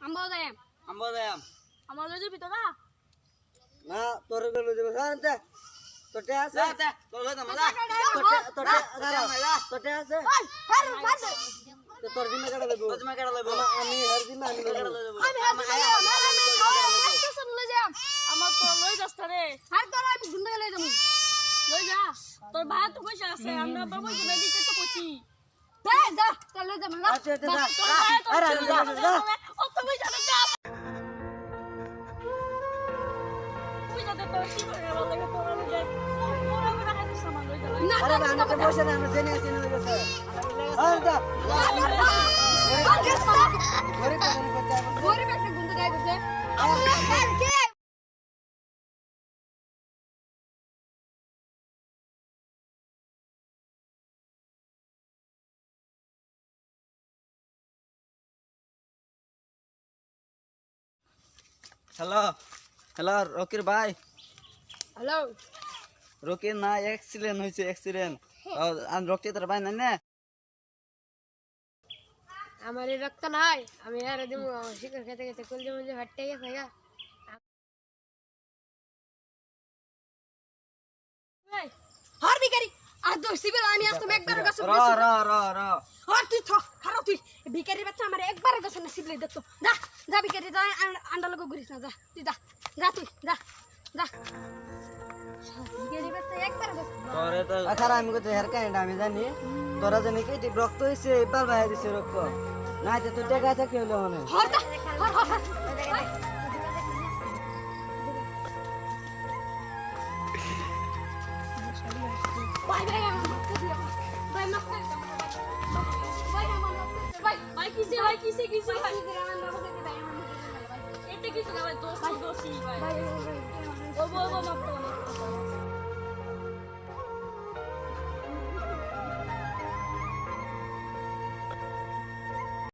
আমবো যাম আমার লই যাবি তোরা না তোর গেল যাবে শান্তে তোটে আছে যা তোর লই যাম যা তোটে আছে তো তোর দিন কাটা দেব তোর জমা কেডা লইব আমি হর দিন আমি কেডা লইব আমার তো লই যাস রে আর তোরা আমি গুন্ডা লই যামু লই যা তোর ভাই তো কইছে আছে আমরা বাবু যে বেদিকে তো কইছি দে যা চল লই যাম না আচ্ছা যা আরে যা ও তো কইছে না কইছে তো তোর কি করে বল লাগে তোরা লই যা তোরা বড় হাতে সামান লই যা আরে আমরা তো বসে না আমরা জেনে আছি না গেছে আর যা গরিব একটা গুন্ডা গায় গেছে হ্যালো হ্যালো রকির ভাই হ্যালো রকির না অ্যাক্সিডেন্ট হইছে অ্যাক্সিডেন্ট আর রকি তোর ভাই না আমার এই রক্ত নাই আমি আর দিমু শিকার খেতে খেতে কলজে মজে ফাটতে গেছে গা হর ভিখারি আর দো সিবিল আমি আসতে একবার গাছ র র র র হর তুই খারাপ তুই ভিখারি বাচ্চা আমার একবার গাছ না সিবলে দেখতো যা যা ভিখারি যা আন্ডা লগো ঘুরিস না যা তুই যা যা তুই যা যা ভিখারি বাচ্চা একবার গাছ তোরে তো আচ্ছা আমি কত হেয়ার কাইন্ড আমি জানি তোরা জানি কি টিপ রক্ত হইছে এবার বাইরে দিছে রক্ত না তো তুই টাকা আছে কি হলো মনে হর যা হর ভাই ভাই আমার মাফ করে দিও ভাই মাফ করে দাও ভাই আমার মাফ করে দাও ভাই কিসে ভাই কিসে ভাই আমার মাফ করে দাও এটা কিছু না ভাই দোষী ভাই ও মাফ করে